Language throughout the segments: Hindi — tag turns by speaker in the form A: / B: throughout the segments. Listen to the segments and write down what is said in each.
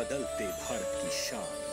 A: बदलते भारत की शान।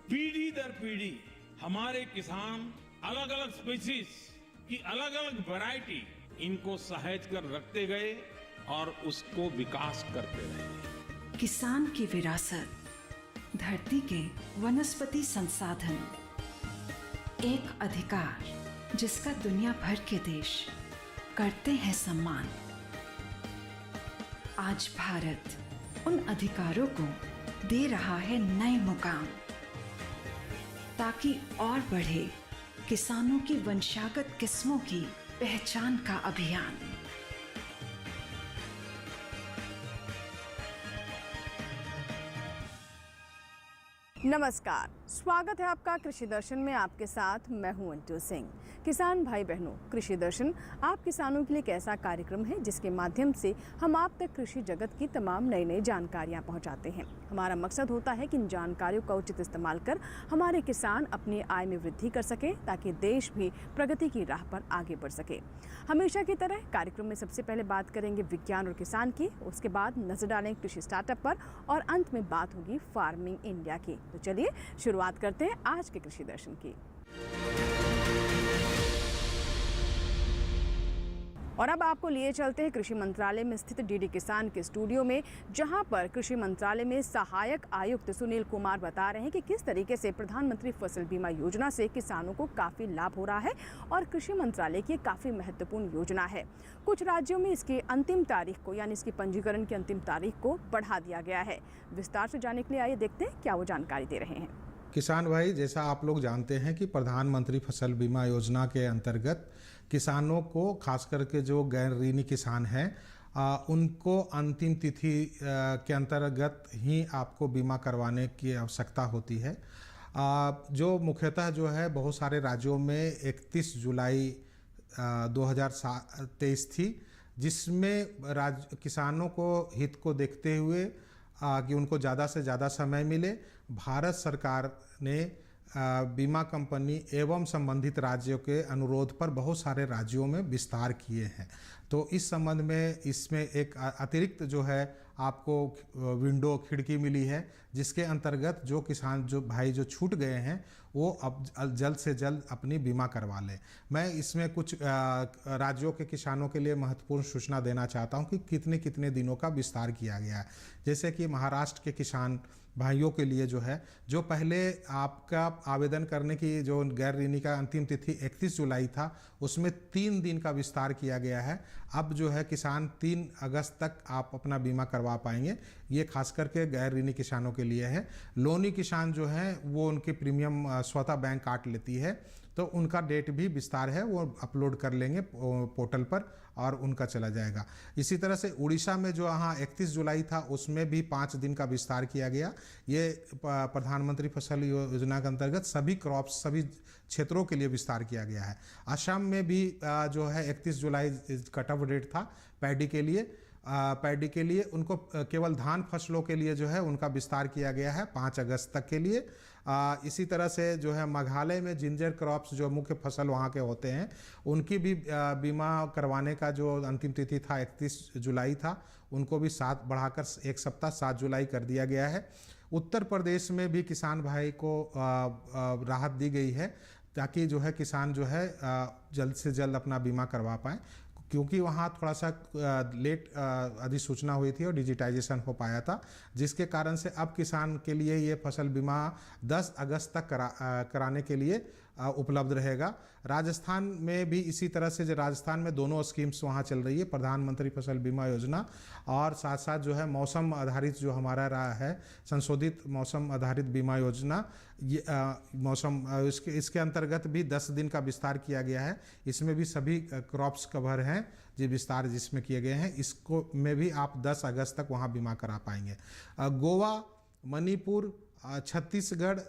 B: पीढ़ी दर पीढ़ी हमारे किसान अलग अलग स्पीसीज की अलग अलग वैरायटी इनको सहेज कर रखते गए और उसको विकास करते रहे।
C: किसान की विरासत, धरती के वनस्पति संसाधन, एक अधिकार जिसका दुनिया भर के देश करते हैं सम्मान। आज भारत उन अधिकारों को दे रहा है नए मुकाम, ताकि और बढ़े किसानों की वंशागत किस्मों की पहचान का अभियान।
D: नमस्कार, स्वागत है आपका कृषि दर्शन में। आपके साथ मैं हूं अंटू सिंह। किसान भाई बहनों, कृषि दर्शन आप किसानों के लिए एक ऐसा कार्यक्रम है जिसके माध्यम से हम आप तक कृषि जगत की तमाम नई नई जानकारियां पहुंचाते हैं। हमारा मकसद होता है कि इन जानकारियों का उचित इस्तेमाल कर हमारे किसान अपनी आय में वृद्धि कर सके, ताकि देश भी प्रगति की राह पर आगे बढ़ सके। हमेशा की तरह कार्यक्रम में सबसे पहले बात करेंगे विज्ञान और किसान की, उसके बाद नजर डालेंगे कृषि स्टार्टअप पर और अंत में बात होगी फार्मिंग इंडिया की। तो चलिए शुरुआत करते हैं आज के कृषि दर्शन की। और अब आपको लिए चलते हैं कृषि मंत्रालय में स्थित डीडी किसान के स्टूडियो में, जहां पर कृषि मंत्रालय में सहायक आयुक्त सुनील कुमार बता रहे हैं कि किस तरीके से प्रधानमंत्री फसल बीमा योजना से किसानों को काफ़ी लाभ हो रहा है और कृषि मंत्रालय की काफ़ी महत्वपूर्ण योजना है। कुछ राज्यों में इसकी अंतिम तारीख को, यानी इसकी पंजीकरण की अंतिम तारीख को बढ़ा दिया गया है। विस्तार से जानने के लिए आइए देखते हैं क्या वो जानकारी दे रहे हैं।
E: किसान भाई, जैसा आप लोग जानते हैं कि प्रधानमंत्री फसल बीमा योजना के अंतर्गत किसानों को, खास करके जो गैर ऋणी किसान हैं, उनको अंतिम तिथि के अंतर्गत ही आपको बीमा करवाने की आवश्यकता होती है। जो मुख्यतः जो है बहुत सारे राज्यों में 31 जुलाई 2023 थी, जिसमें किसानों को हित को देखते हुए कि उनको ज़्यादा से ज़्यादा समय मिले, भारत सरकार ने बीमा कंपनी एवं संबंधित राज्यों के अनुरोध पर बहुत सारे राज्यों में विस्तार किए हैं। तो इस संबंध में इसमें एक अतिरिक्त जो है आपको विंडो, खिड़की मिली है, जिसके अंतर्गत जो किसान, जो भाई जो छूट गए हैं, वो अब जल्द से जल्द अपनी बीमा करवा लें। मैं इसमें कुछ राज्यों के किसानों के लिए महत्वपूर्ण सूचना देना चाहता हूं कि कितने कितने दिनों का विस्तार किया गया है। जैसे कि महाराष्ट्र के किसान भाइयों के लिए जो है, जो पहले आपका आवेदन करने की जो गैर ऋणी का अंतिम तिथि 31 जुलाई था, उसमें 3 दिन का विस्तार किया गया है। अब जो है किसान 3 अगस्त तक आप अपना बीमा करवा पाएंगे। ये खास करके गैर ऋणी किसानों के लिए है। लोनी किसान जो हैं वो उनके प्रीमियम स्वतः बैंक काट लेती है, तो उनका डेट भी विस्तार है, वो अपलोड कर लेंगे पोर्टल पर और उनका चला जाएगा। इसी तरह से उड़ीसा में जो यहाँ 31 जुलाई था, उसमें भी 5 दिन का विस्तार किया गया। ये प्रधानमंत्री फसल योजना के अंतर्गत सभी क्रॉप्स, सभी क्षेत्रों के लिए विस्तार किया गया है। असम में भी जो है 31 जुलाई कट ऑफ डेट था पैडी के लिए उनको केवल धान फसलों के लिए जो है उनका विस्तार किया गया है 5 अगस्त तक के लिए। इसी तरह से जो है मेघालय में जिंजर क्रॉप्स, जो मुख्य फसल वहाँ के होते हैं, उनकी भी बीमा करवाने का जो अंतिम तिथि था 31 जुलाई था, उनको भी 7 बढ़ाकर 1 सप्ताह 7 जुलाई कर दिया गया है। उत्तर प्रदेश में भी किसान भाई को राहत दी गई है, ताकि जो है किसान जो है जल्द से जल्द अपना बीमा करवा पाएँ, क्योंकि वहाँ थोड़ा सा लेट अधिसूचना हुई थी और डिजिटाइजेशन हो पाया था, जिसके कारण से अब किसान के लिए ये फसल बीमा 10 अगस्त तक कराने के लिए उपलब्ध रहेगा। राजस्थान में भी इसी तरह से, जो राजस्थान में दोनों स्कीम्स वहाँ चल रही है, प्रधानमंत्री फसल बीमा योजना और साथ साथ जो है मौसम आधारित जो हमारा रहा है संशोधित मौसम आधारित बीमा योजना, ये इसके अंतर्गत भी 10 दिन का विस्तार किया गया है। इसमें भी सभी क्रॉप्स कवर हैं जो विस्तार जिसमें किए गए हैं। इसको में भी आप 10 अगस्त तक वहाँ बीमा करा पाएंगे। गोवा, मणिपुर, छत्तीसगढ़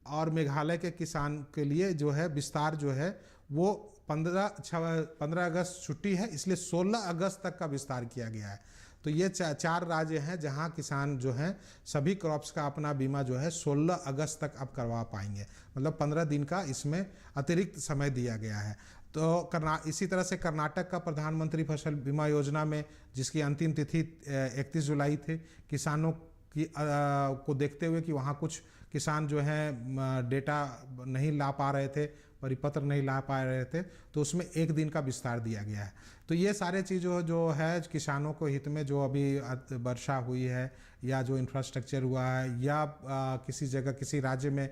E: और मेघालय के किसान के लिए जो है विस्तार जो है वो 15 अगस्त छुट्टी है, इसलिए 16 अगस्त तक का विस्तार किया गया है। तो ये 4 राज्य हैं जहां किसान जो हैं सभी क्रॉप्स का अपना बीमा जो है 16 अगस्त तक अब करवा पाएंगे, मतलब 15 दिन का इसमें अतिरिक्त समय दिया गया है। तो इसी तरह से कर्नाटक का प्रधानमंत्री फसल बीमा योजना में, जिसकी अंतिम तिथि 31 जुलाई थी, किसानों की को देखते हुए कि वहाँ कुछ किसान जो हैं डेटा नहीं ला पा रहे थे, परिपत्र नहीं ला पा रहे थे, तो उसमें 1 दिन का विस्तार दिया गया है। तो ये सारे चीज़ों जो है किसानों को हित में, जो अभी वर्षा हुई है या जो इंफ्रास्ट्रक्चर हुआ है या किसी जगह किसी राज्य में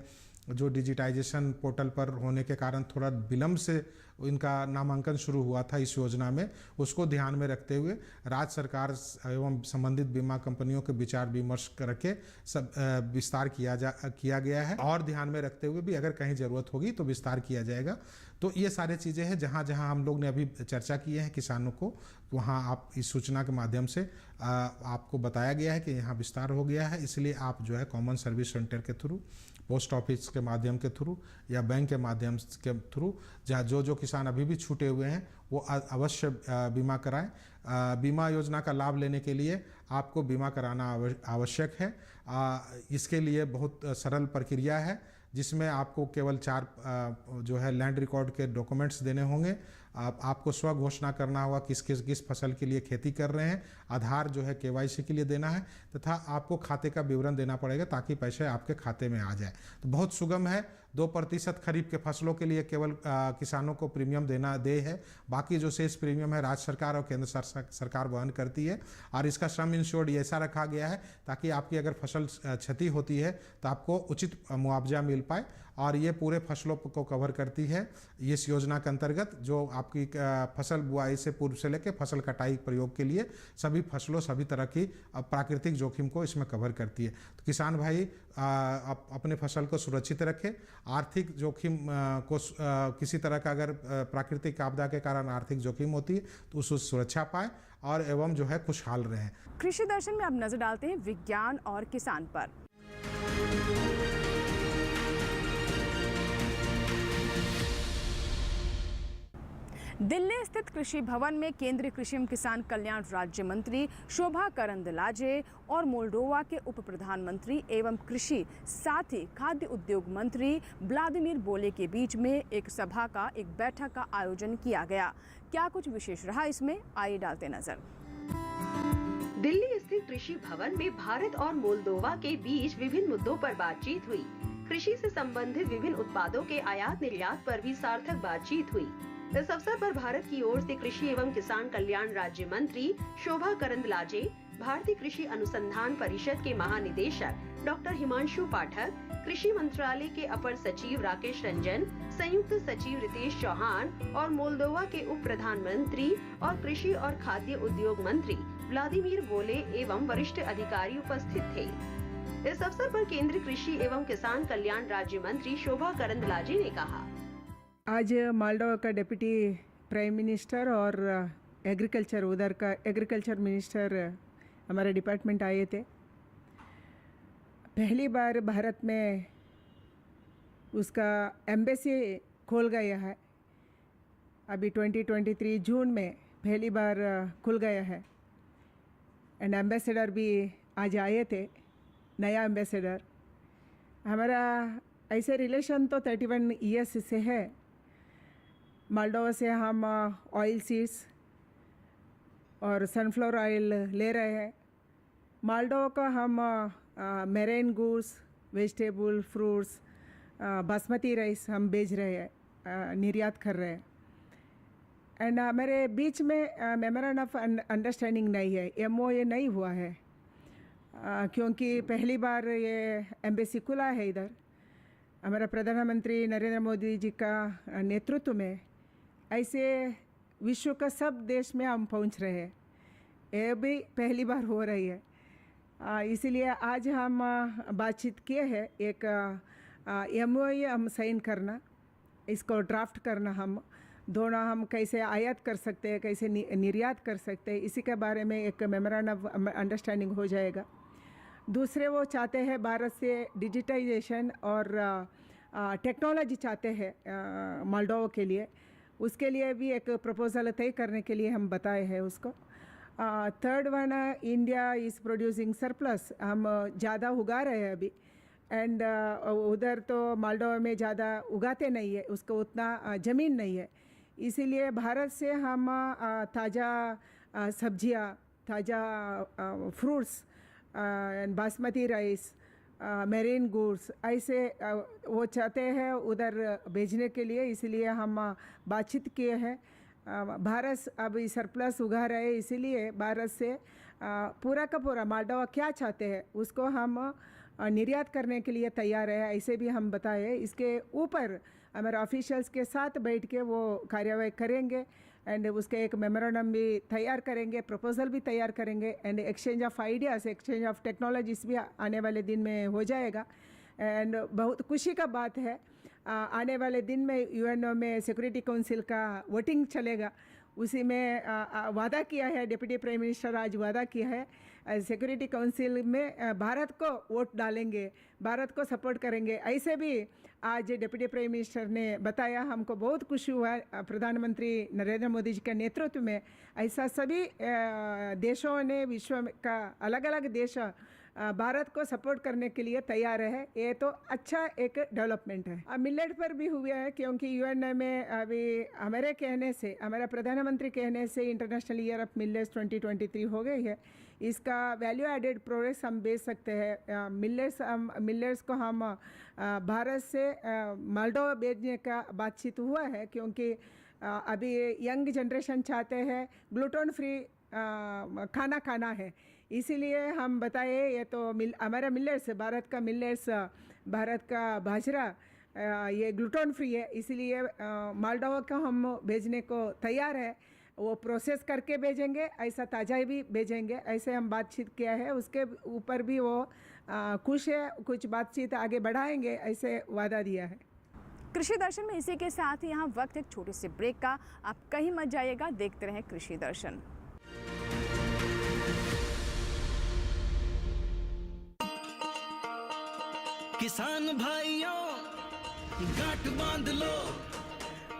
E: जो डिजिटाइजेशन पोर्टल पर होने के कारण थोड़ा विलम्ब से इनका नामांकन शुरू हुआ था इस योजना में, उसको ध्यान में रखते हुए राज्य सरकार एवं संबंधित बीमा कंपनियों के विचार विमर्श करके सब विस्तार किया गया है। और ध्यान में रखते हुए भी अगर कहीं ज़रूरत होगी तो विस्तार किया जाएगा। तो ये सारे चीज़ें हैं जहाँ जहाँ हम लोग ने अभी चर्चा की है किसानों को, वहाँ आप इस सूचना के माध्यम से आपको बताया गया है कि यहाँ विस्तार हो गया है। इसलिए आप जो है कॉमन सर्विस सेंटर के थ्रू, पोस्ट ऑफिस के माध्यम के थ्रू या बैंक के माध्यम के थ्रू, जहाँ जो किसान अभी भी छूटे हुए हैं वो अवश्य बीमा कराएं। बीमा योजना का लाभ लेने के लिए आपको बीमा कराना आवश्यक है। इसके लिए बहुत सरल प्रक्रिया है, जिसमें आपको केवल 4 जो है लैंड रिकॉर्ड के डॉक्यूमेंट्स देने होंगे। आपको स्व घोषणा करना होगा किस फसल के लिए खेती कर रहे हैं, आधार जो है KYC के लिए देना है, तथा आपको खाते का विवरण देना पड़ेगा ताकि पैसे आपके खाते में आ जाए। तो बहुत सुगम है। 2% खरीफ के फसलों के लिए केवल किसानों को प्रीमियम देना है, बाकी जो शेष प्रीमियम है राज्य सरकार और केंद्र सरकार वहन करती है। और इसका श्रम इंश्योर्ड ऐसा रखा गया है ताकि आपकी अगर फसल क्षति होती है तो आपको उचित मुआवजा मिल पाए, और ये पूरे फसलों को कवर करती है इस योजना के अंतर्गत, जो आपकी फसल बुआई से पूर्व से लेकर फसल कटाई प्रयोग के लिए सभी फसलों, सभी तरह की प्राकृतिक जोखिम को इसमें कवर करती है। तो किसान भाई अपने फसल को सुरक्षित रखें। आर्थिक जोखिम को किसी तरह का अगर प्राकृतिक आपदा के कारण आर्थिक जोखिम होती है तो उससे सुरक्षा पाए और एवं जो है खुशहाल रहें।
D: कृषि दर्शन में अब नजर डालते हैं विज्ञान और किसान पर। दिल्ली स्थित कृषि भवन में केंद्रीय कृषि एवं किसान कल्याण राज्य मंत्री शोभा करंदलाजे और मोल्डोवा के उप प्रधानमंत्री एवं कृषि साथ ही खाद्य उद्योग मंत्री व्लादिमीर बोले के बीच में एक सभा का बैठक का आयोजन किया गया। क्या कुछ विशेष रहा इसमें, आइए डालते नजर।
F: दिल्ली स्थित कृषि भवन में भारत और मोल्दोवा के बीच विभिन्न मुद्दों पर बातचीत हुई। कृषि से संबंधित विभिन्न उत्पादों के आयात निर्यात पर भी सार्थक बातचीत हुई। इस अवसर पर भारत की ओर से कृषि एवं किसान कल्याण राज्य मंत्री शोभा करंदलाजे, भारतीय कृषि अनुसंधान परिषद के महानिदेशक डॉक्टर हिमांशु पाठक, कृषि मंत्रालय के अपर सचिव राकेश रंजन, संयुक्त सचिव रितेश चौहान और मोल्दोवा के उप प्रधानमंत्री और कृषि और खाद्य उद्योग मंत्री व्लादिमीर बोले एवं वरिष्ठ अधिकारी उपस्थित थे। इस अवसर पर केंद्रीय कृषि एवं किसान कल्याण राज्य मंत्री शोभा करंदलाजे ने कहा,
G: आज मालदोवा का डिप्टी प्राइम मिनिस्टर और एग्रीकल्चर, उधर का एग्रीकल्चर मिनिस्टर हमारे डिपार्टमेंट आए थे। पहली बार भारत में उसका एम्बेसी खोल गया है। अभी 2023 जून में पहली बार खुल गया है। एंड एम्बेसडर भी आज आए थे, नया एम्बेसडर। हमारा ऐसे रिलेशन तो 31 ईयर्स से है। मालदोवा से हम ऑयल सीड्स और सनफ्लावर ऑयल ले रहे हैं। मालदोवा का हम मेरेन goods, vegetable, fruits, basmati rice हम बेच रहे हैं, निर्यात कर रहे हैं। एंड हमारे बीच में मेमोरेंडम ऑफ अंडरस्टैंडिंग नहीं है, MOA नहीं हुआ है, क्योंकि पहली बार ये एम्बेसी खुला है इधर। हमारा प्रधानमंत्री नरेंद्र मोदी जी का नेतृत्व में ऐसे विश्व का सब देश में हम पहुंच रहे हैं। ये भी पहली बार हो रही है। इसीलिए आज हम बातचीत किए हैं, एक MOU हम साइन करना, इसको ड्राफ्ट करना, हम दोनों हम कैसे आयात कर सकते हैं, कैसे निर्यात कर सकते हैं, इसी के बारे में एक मेमोरेंडम ऑफ अंडरस्टैंडिंग हो जाएगा। दूसरे वो चाहते हैं भारत से डिजिटाइजेशन और टेक्नोलॉजी चाहते हैं मोल्डोवा के लिए, उसके लिए भी एक प्रपोजल तय करने के लिए हम बताए हैं उसको। Third one, India is producing surplus, हम ज़्यादा उगा रहे हैं अभी, एंड उधर तो मोल्डोवा में ज़्यादा उगाते नहीं है, उसको उतना ज़मीन नहीं है, इसीलिए भारत से हम ताज़ा सब्जियां, ताज़ा fruits, basmati rice, marine goods ऐसे वो चाहते हैं उधर भेजने के लिए, इसलिए हम बातचीत किए हैं। भारत अभी सरप्लस उगा रहे हैं, इसीलिए भारत से पूरा का पूरा मोल्डोवा क्या चाहते हैं उसको हम निर्यात करने के लिए तैयार है, ऐसे भी हम बताए। इसके ऊपर हमारे ऑफिशियल्स के साथ बैठ के वो कार्यवाही करेंगे एंड उसके एक मेमोरेंडम भी तैयार करेंगे, प्रपोजल भी तैयार करेंगे, and exchange of ideas, exchange of technologies भी आने वाले दिन में हो जाएगा। एंड बहुत खुशी का बात है, आने वाले दिन में UNO में सिक्योरिटी काउंसिल का वोटिंग चलेगा, उसी में वादा किया है डिप्टी प्राइम मिनिस्टर, आज वादा किया है सिक्योरिटी काउंसिल में भारत को वोट डालेंगे, भारत को सपोर्ट करेंगे, ऐसे भी आज डिप्टी प्राइम मिनिस्टर ने बताया। हमको बहुत खुशी हुआ, प्रधानमंत्री नरेंद्र मोदी जी के नेतृत्व में ऐसा सभी देशों ने, विश्व का अलग अलग देश भारत को सपोर्ट करने के लिए तैयार है। ये तो अच्छा एक डेवलपमेंट है। मिलेट पर भी हुआ है, क्योंकि UN में अभी हमारे कहने से, हमारा प्रधानमंत्री कहने से इंटरनेशनल ईयर ऑफ मिलेट्स 2023 हो गई है। इसका वैल्यू एडेड प्रोडक्ट्स हम बेच सकते हैं। मिलेट्स को हम भारत से मोल्डोवा भेजने का बातचीत हुआ है, क्योंकि अभी यंग जनरेशन चाहते हैं ग्लूटेन फ्री खाना खाना है, इसीलिए हम बताए ये तो हमारा मिलेट्स, भारत का मिलेट्स, भारत का बाजरा ये ग्लूटेन फ्री है, इसीलिए मोल्डोवा को हम भेजने को तैयार है। वो प्रोसेस करके भेजेंगे, ऐसा ताज़ा भी भेजेंगे, ऐसे हम बातचीत किया है। उसके ऊपर भी वो खुश है, कुछ बातचीत आगे बढ़ाएंगे, ऐसे वादा दिया है।
D: कृषि दर्शन में इसी के साथ ही यहाँ वक्त एक छोटी सी ब्रेक का, आप कहीं मत जाइएगा, देखते रहें कृषि दर्शन।
H: किसान भाइयों गांठ बांध लो,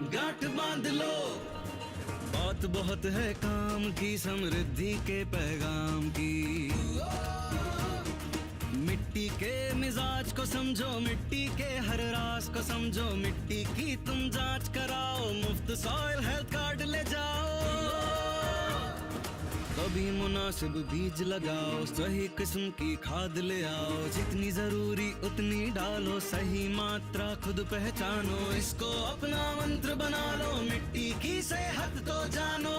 H: गांठ बांध लो, बात बहुत है काम की, समृद्धि के पैगाम की। मिट्टी के मिजाज को समझो, मिट्टी के हर राज को समझो, मिट्टी की तुम जांच कराओ, मुफ्त सॉइल हेल्थ कार्ड ले जाओ। कभी मुनासिब बीज लगाओ, सही किस्म की खाद ले आओ, जितनी जरूरी उतनी डालो, सही मात्रा खुद पहचानो, इसको अपना मंत्र बना लो, मिट्टी की सेहत को जानो।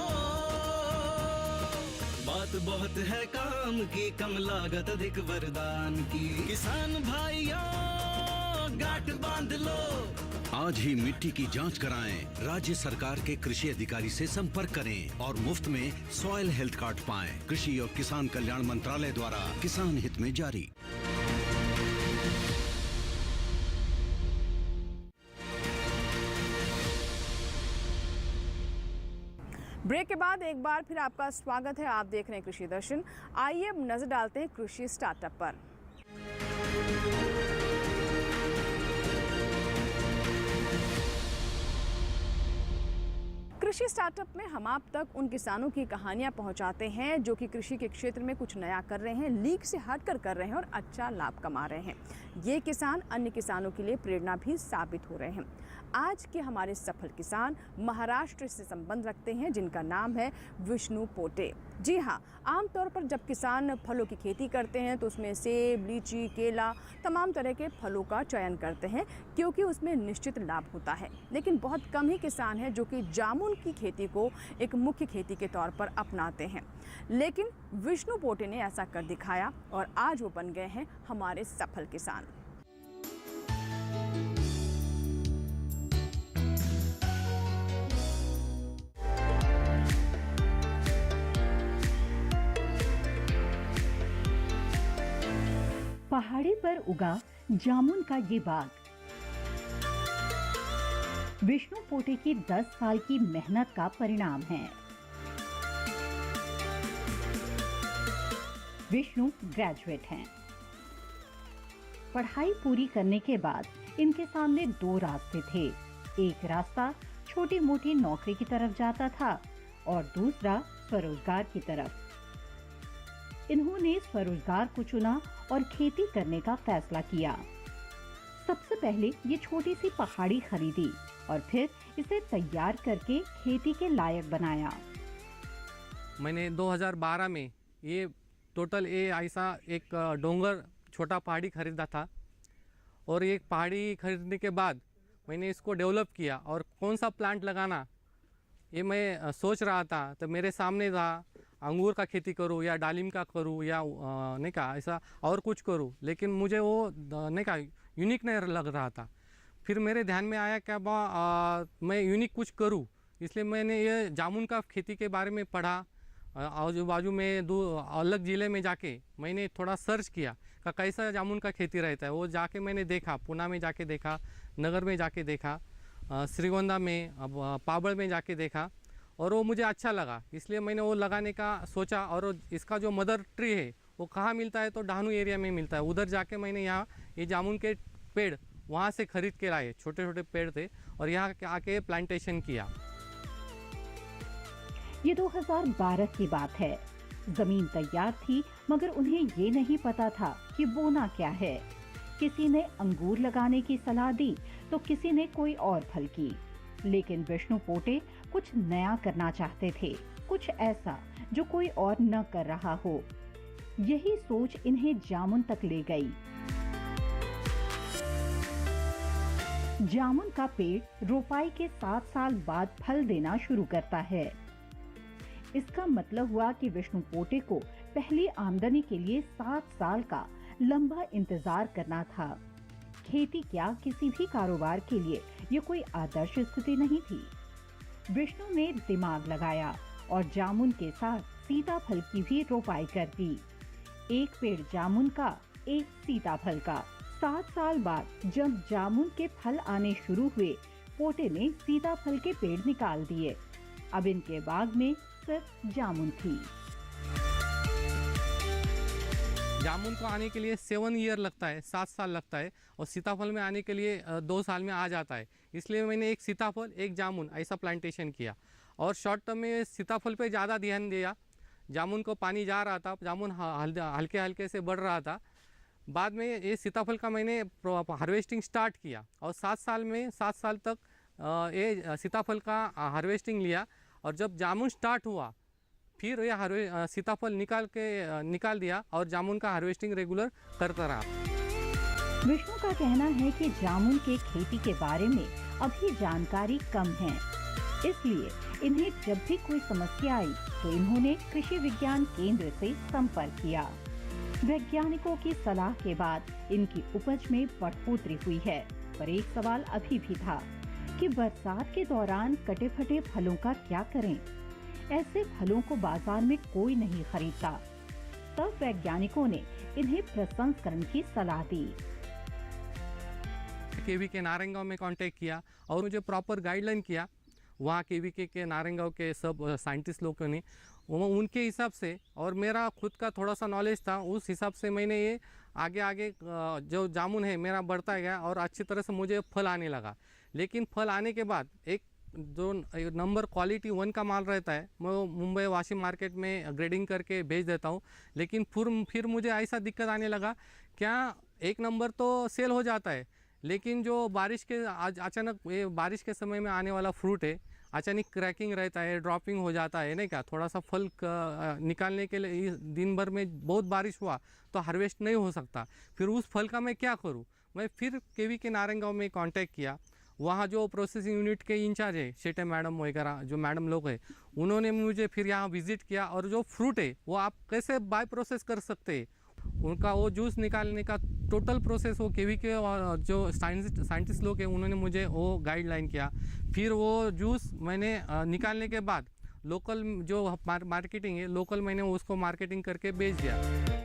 H: बात बहुत है काम की, कम लागत अधिक वरदान की, किसान भाइयों गांठ बांध लो।
A: आज ही मिट्टी की जांच कराएं, राज्य सरकार के कृषि अधिकारी से संपर्क करें और मुफ्त में सॉइल हेल्थ कार्ड पाएं। कृषि और किसान कल्याण मंत्रालय द्वारा किसान हित में जारी।
D: ब्रेक के बाद एक बार फिर आपका स्वागत है, आप देख रहे हैं कृषि दर्शन। आइए अब नजर डालते हैं कृषि स्टार्टअप पर। कृषि स्टार्टअप में हम आप तक उन किसानों की कहानियां पहुंचाते हैं जो कि कृषि के क्षेत्र में कुछ नया कर रहे हैं, लीक से हटकर कर रहे हैं और अच्छा लाभ कमा रहे हैं। ये किसान अन्य किसानों के लिए प्रेरणा भी साबित हो रहे हैं। आज के हमारे सफल किसान महाराष्ट्र से संबंध रखते हैं, जिनका नाम है विष्णु पोटे। जी हाँ, आमतौर पर जब किसान फलों की खेती करते हैं तो उसमें सेब, लीची, केला, तमाम तरह के फलों का चयन करते हैं, क्योंकि उसमें निश्चित लाभ होता है। लेकिन बहुत कम ही किसान हैं जो कि जामुन की खेती को एक मुख्य खेती के तौर पर अपनाते हैं। लेकिन विष्णु पोटे ने ऐसा कर दिखाया और आज वो बन गए हैं हमारे सफल किसान।
I: पहाड़ी पर उगा जामुन का ये बाग विष्णु पोटे की 10 साल की मेहनत का परिणाम है। विष्णु ग्रेजुएट हैं। पढ़ाई पूरी करने के बाद इनके सामने 2 रास्ते थे। एक रास्ता छोटी मोटी नौकरी की तरफ जाता था और दूसरा स्वरोजगार की तरफ। इन्होंने स्वरोजगार को चुना और खेती करने का फैसला किया। सबसे पहले ये छोटी सी पहाड़ी खरीदी और फिर इसे तैयार करके खेती के लायक बनाया।
J: मैंने 2012 में ये टोटल ऐसा एक डोंगर छोटा पहाड़ी खरीदा था और एक पहाड़ी खरीदने के बाद मैंने इसको डेवलप किया और कौन सा प्लांट लगाना ये मैं सोच रहा था। तो मेरे सामने था अंगूर का खेती करूँ या डालिम का करूँ या नहीं का ऐसा और कुछ करूँ, लेकिन मुझे वो नहीं का यूनिक नहीं लग रहा था। फिर मेरे ध्यान में आया क्या मैं यूनिक कुछ करूँ, इसलिए मैंने ये जामुन का खेती के बारे में पढ़ा। आजू बाजू में 2 अलग ज़िले में जाके मैंने थोड़ा सर्च किया कि कैसा जामुन का खेती रहता है। वो जाके मैंने देखा, पुणे में जाके देखा, नगर में जाके देखा, श्रीगोंदा में, पाबड़ में जाके देखा और वो मुझे अच्छा लगा, इसलिए मैंने वो लगाने का सोचा। और इसका जो मदर ट्री है वो कहाँ मिलता है, तो डहानू एरिया में मिलता है। उधर जाके मैंने यहाँ ये जामुन के पेड़ वहाँ से खरीद के लाए, छोटे छोटे पेड़ थे और यहाँ आके प्लांटेशन किया।
I: ये 2012 की बात है। जमीन तैयार थी मगर उन्हें ये नहीं पता था कि बोना क्या है। किसी ने अंगूर लगाने की सलाह दी तो किसी ने कोई और फल की, लेकिन विष्णु पोटे कुछ नया करना चाहते थे, कुछ ऐसा जो कोई और न कर रहा हो। यही सोच इन्हें जामुन तक ले गई। जामुन का पेड़ रोपाई के 7 साल बाद फल देना शुरू करता है। इसका मतलब हुआ कि विष्णु पोटे को पहली आमदनी के लिए 7 साल का लंबा इंतजार करना था। खेती क्या किसी भी कारोबार के लिए ये कोई आदर्श स्थिति नहीं थी। विष्णु ने दिमाग लगाया और जामुन के साथ सीताफल की भी रोपाई कर दी। एक पेड़ जामुन का, एक सीताफल का। 7 साल बाद जब जामुन के फल आने शुरू हुए, पोटे ने सीताफल के पेड़ निकाल दिए। अब इनके बाग में सिर्फ जामुन थी।
J: जामुन को आने के लिए 7 ईयर लगता है, 7 साल लगता है, और सीताफल में आने के लिए 2 साल में आ जाता है। इसलिए मैंने एक सीताफल एक जामुन ऐसा प्लांटेशन किया और शॉर्ट टर्म में सीताफल पे ज़्यादा ध्यान दिया। जामुन को पानी जा रहा था, जामुन हल्के हल्के से बढ़ रहा था। बाद में ये सीताफल का मैंने हार्वेस्टिंग स्टार्ट किया और 7 साल तक ये सीताफल का हार्वेस्टिंग लिया। और जब जामुन स्टार्ट हुआ फिर ये सीताफल निकाल दिया और जामुन का हार्वेस्टिंग रेगुलर करता रहा।
I: विष्णु का कहना है कि जामुन के खेती के बारे में अभी जानकारी कम है, इसलिए इन्हें जब भी कोई समस्या आई तो इन्होंने कृषि विज्ञान केंद्र से संपर्क किया। वैज्ञानिकों की सलाह के बाद इनकी उपज में बढ़ोतरी हुई है, पर एक सवाल अभी भी था कि बरसात के दौरान कटे फटे फलों का क्या करें। ऐसे फलों को बाजार में कोई नहीं खरीदता। तब वैज्ञानिकों ने इन्हें प्रसंस्करण की सलाह दी।
J: केवीके नारंगांव में कांटेक्ट किया और मुझे प्रॉपर गाइडलाइन किया। वहाँ केवीके के नारंगांव के सब साइंटिस्ट लोगों ने उनके हिसाब से, और मेरा खुद का थोड़ा सा नॉलेज था, उस हिसाब से मैंने ये आगे जो जामुन है मेरा बढ़ता गया और अच्छी तरह से मुझे फल आने लगा। लेकिन फल आने के बाद एक जो नंबर क्वालिटी 1 का माल रहता है, मैं मुंबई वाशिम मार्केट में ग्रेडिंग करके भेज देता हूँ। लेकिन फिर मुझे ऐसा दिक्कत आने लगा, क्या 1 नंबर तो सेल हो जाता है, लेकिन जो अचानक ये बारिश के समय में आने वाला फ्रूट है, अचानक क्रैकिंग रहता है, ड्रॉपिंग हो जाता है, नहीं क्या, थोड़ा सा फल निकालने के लिए दिन भर में बहुत बारिश हुआ तो हार्वेस्ट नहीं हो सकता। फिर उस फल का मैं क्या करूँ। मैं फिर केवीके नारंगांव में कांटेक्ट किया। वहाँ जो प्रोसेसिंग यूनिट के इंचार्ज है, शेटे मैडम वगैरह जो मैडम लोग हैं, उन्होंने मुझे फिर यहाँ विजिट किया और जो फ्रूट है वो आप कैसे बाय प्रोसेस कर सकते हैं, उनका वो जूस निकालने का टोटल प्रोसेस वो केवीके और जो साइंटिस्ट लोग हैं उन्होंने मुझे वो गाइडलाइन किया। फिर वो जूस मैंने निकालने के बाद लोकल जो मार्केटिंग है, लोकल मैंने उसको मार्केटिंग करके बेच दिया।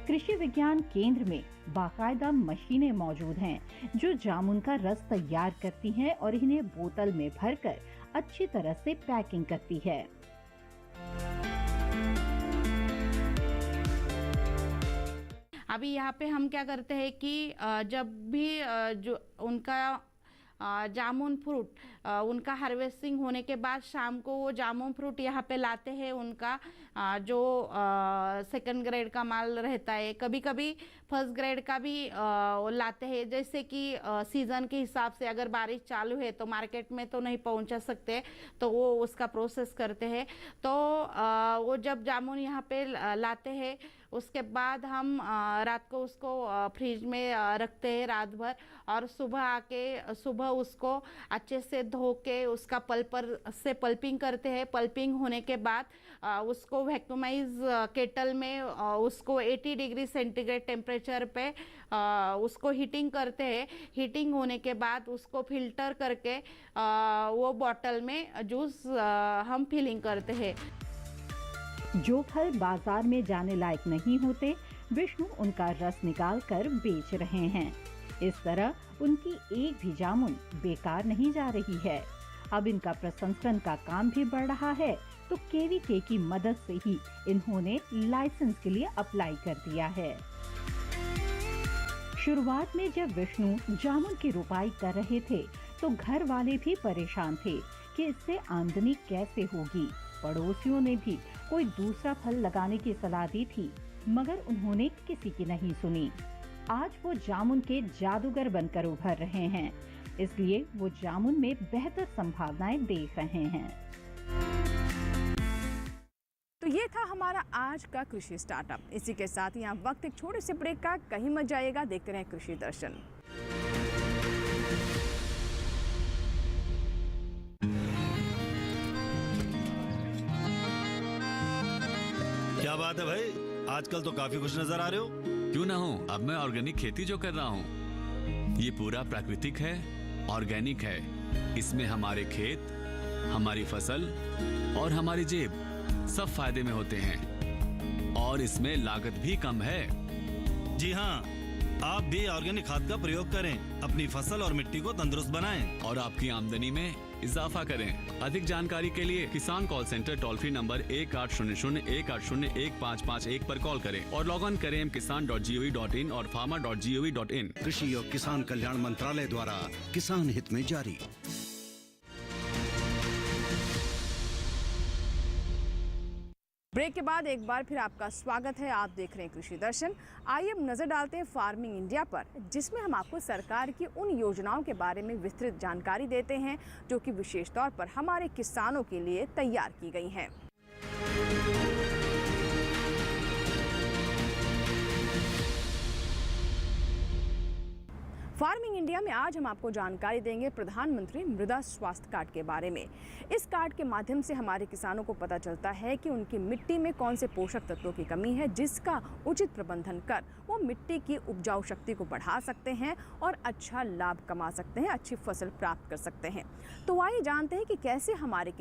I: कृषि विज्ञान केंद्र में बाकायदा मशीनें मौजूद हैं जो जामुन का रस तैयार करती हैं और इन्हें बोतल में भरकर अच्छी तरह से पैकिंग करती है।
K: अभी यहाँ पे हम क्या करते हैं कि जब भी जो उनका जामुन फ्रूट उनका हार्वेस्टिंग होने के बाद शाम को वो जामुन फ्रूट यहाँ पे लाते हैं। उनका जो सेकंड ग्रेड का माल रहता है, कभी कभी फर्स्ट ग्रेड का भी लाते हैं। जैसे कि सीज़न के हिसाब से अगर बारिश चालू है तो मार्केट में तो नहीं पहुँचा सकते, तो वो उसका प्रोसेस करते हैं। तो वो जब जामुन यहाँ पे लाते हैं उसके बाद हम रात को उसको फ्रिज में रखते हैं रात भर, और सुबह उसको अच्छे से धो के उसका पल्पर से पल्पिंग करते हैं। पल्पिंग होने के बाद उसको वैक्यूमाइज केटल में उसको 80 डिग्री सेंटीग्रेड टेम्परेचर पे उसको हीटिंग करते हैं। हीटिंग होने के बाद उसको फिल्टर करके वो बॉटल में जूस हम फिलिंग करते हैं।
I: जो फल बाजार में जाने लायक नहीं होते, विष्णु उनका रस निकाल कर बेच रहे हैं। इस तरह उनकी एक भी जामुन बेकार नहीं जा रही है। अब इनका प्रसंस्करण का काम भी बढ़ रहा है, तो केवीके की मदद से ही इन्होंने लाइसेंस के लिए अप्लाई कर दिया है। शुरुआत में जब विष्णु जामुन की रुपाई कर रहे थे तो घर वाले भी परेशान थे कि इससे आमदनी कैसे होगी। पड़ोसियों ने भी कोई दूसरा फल लगाने की सलाह दी थी, मगर उन्होंने किसी की नहीं सुनी। आज वो जामुन के जादूगर बनकर उभर रहे हैं, इसलिए वो जामुन में बेहतर संभावनाएं देख रहे हैं।
D: तो ये था हमारा आज का कृषि स्टार्टअप। इसी के साथ ही यहाँ वक्त एक छोटे से ब्रेक का, कहीं मत जाइएगा, देखते रहें कृषि दर्शन।
L: क्या बात है भाई, आजकल तो काफी खुश नजर आ रहे हो।
M: क्यों ना हो, अब मैं ऑर्गेनिक खेती जो कर रहा हूँ ये पूरा प्राकृतिक है, ऑर्गेनिक है। इसमें हमारे खेत, हमारी फसल और हमारी जेब सब फायदे में होते हैं, और इसमें लागत भी कम है।
L: जी हाँ, आप भी ऑर्गेनिक खाद का प्रयोग करें, अपनी फसल और मिट्टी को तंदुरुस्त बनाएं
M: और आपकी आमदनी में इजाफा करें। अधिक जानकारी के लिए किसान call centre toll free number 1800-180-1551 पर कॉल करें और लॉग ऑन करें kisan.gov.in और farmer.gov.in।
A: कृषि और किसान कल्याण मंत्रालय द्वारा किसान हित में जारी।
D: ब्रेक के बाद एक बार फिर आपका स्वागत है। आप देख रहे हैं कृषि दर्शन। आइए अब नजर डालते हैं फार्मिंग इंडिया पर, जिसमें हम आपको सरकार की उन योजनाओं के बारे में विस्तृत जानकारी देते हैं जो कि विशेष तौर पर हमारे किसानों के लिए तैयार की गई हैं। फार्मिंग इंडिया में आज हम आपको जानकारी देंगे प्रधानमंत्री मृदा स्वास्थ्य कार्ड के बारे में। इस कार्ड के माध्यम से हमारे किसानों को पता चलता है कि उनकी मिट्टी में कौन से पोषक तत्वों की कमी है, जिसका उचित प्रबंधन कर वो मिट्टी की उपजाऊ शक्ति को बढ़ा सकते हैं और अच्छा लाभ कमा सकते हैं, अच्छी फसल प्राप्त कर सकते हैं। तो आइए जानते हैं कि कैसे हमारे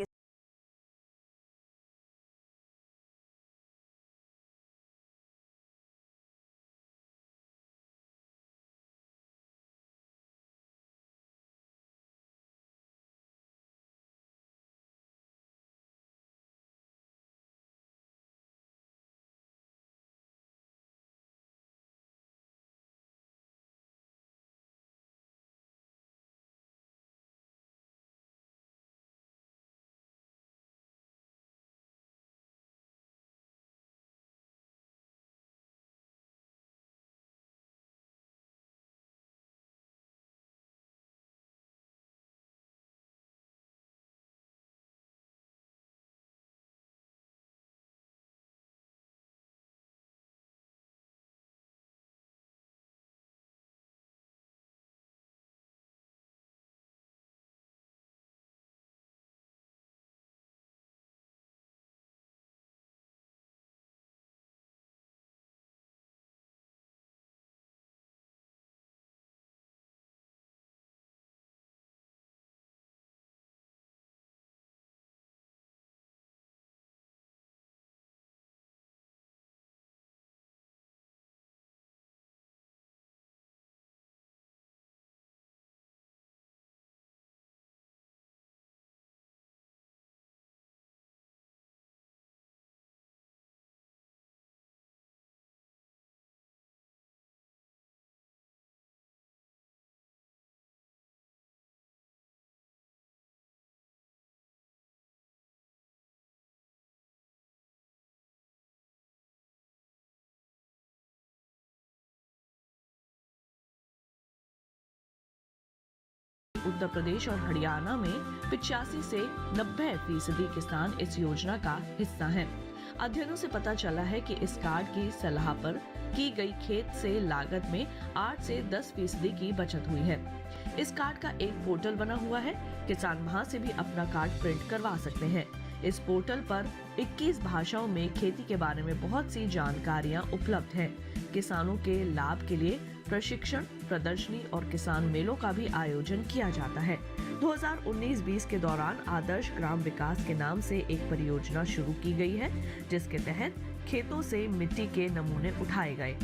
N: उत्तर प्रदेश और हरियाणा में 85 से 90% किसान इस योजना का हिस्सा हैं। अध्ययनों से पता चला है कि इस कार्ड की सलाह पर की गई खेत से लागत में 8 से 10% की बचत हुई है। इस कार्ड का एक पोर्टल बना हुआ है, किसान वहां से भी अपना कार्ड प्रिंट करवा सकते हैं। इस पोर्टल पर 21 भाषाओं में खेती के बारे में बहुत सी जानकारियां उपलब्ध हैं। किसानों के लाभ के लिए प्रशिक्षण, प्रदर्शनी और किसान मेलों का भी आयोजन किया जाता है। 2019-20 के दौरान आदर्श ग्राम विकास के नाम से एक परियोजना शुरू की गई है, जिसके तहत खेतों से मिट्टी के नमूने उठाए गए।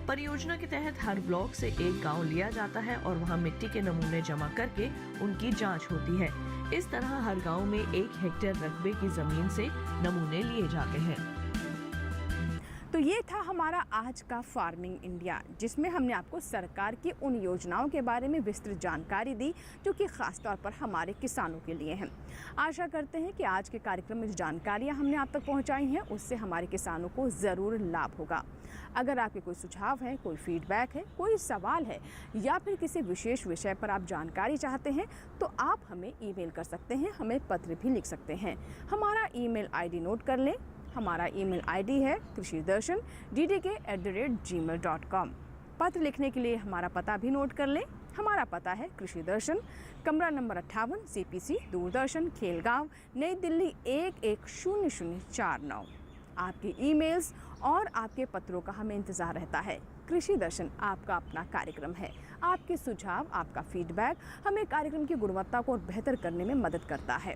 N: परियोजना के तहत हर ब्लॉक से एक गांव लिया जाता है और वहां मिट्टी के नमूने जमा करके उनकी जांच होती है। इस तरह हर गांव में 1 हेक्टेयर रकबे की जमीन से नमूने लिए जाते हैं।
D: तो ये था हमारा आज का फार्मिंग इंडिया, जिसमें हमने आपको सरकार की उन योजनाओं के बारे में विस्तृत जानकारी दी जो कि खास तौर पर हमारे किसानों के लिए हैं। आशा करते हैं कि आज के कार्यक्रम में जो जानकारियां हमने आप तक पहुंचाई हैं उससे हमारे किसानों को ज़रूर लाभ होगा। अगर आपके कोई सुझाव है, कोई फीडबैक है, कोई सवाल है या फिर किसी विशेष विषय पर आप जानकारी चाहते हैं तो आप हमें ईमेल कर सकते हैं, हमें पत्र भी लिख सकते हैं। हमारा ईमेल आईडी नोट कर लें। हमारा ईमेल आईडी है krishidarshan@gmail.com। पत्र लिखने के लिए हमारा पता भी नोट कर लें। हमारा पता है कृषि दर्शन, कमरा नंबर 58, CPC, दूरदर्शन, खेलगांव, नई दिल्ली 110049। आपकी ईमेल्स और आपके पत्रों का हमें इंतज़ार रहता है। कृषि दर्शन आपका अपना कार्यक्रम है। आपके सुझाव, आपका फीडबैक हमें कार्यक्रम की गुणवत्ता को और बेहतर करने में मदद करता है।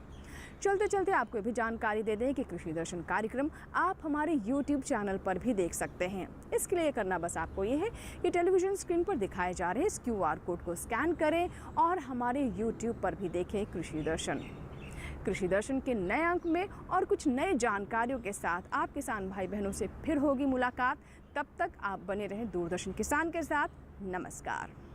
D: चलते चलते आपको भी जानकारी दे दें कि कृषि दर्शन कार्यक्रम आप हमारे YouTube चैनल पर भी देख सकते हैं। इसके लिए करना बस आपको ये है कि टेलीविज़न स्क्रीन पर दिखाए जा रहे इस QR कोड को स्कैन करें और हमारे YouTube पर भी देखें कृषि दर्शन। कृषि दर्शन के नए अंक में और कुछ नए जानकारियों के साथ आप किसान भाई बहनों से फिर होगी मुलाकात। तब तक आप बने रहें दूरदर्शन किसान के साथ। नमस्कार।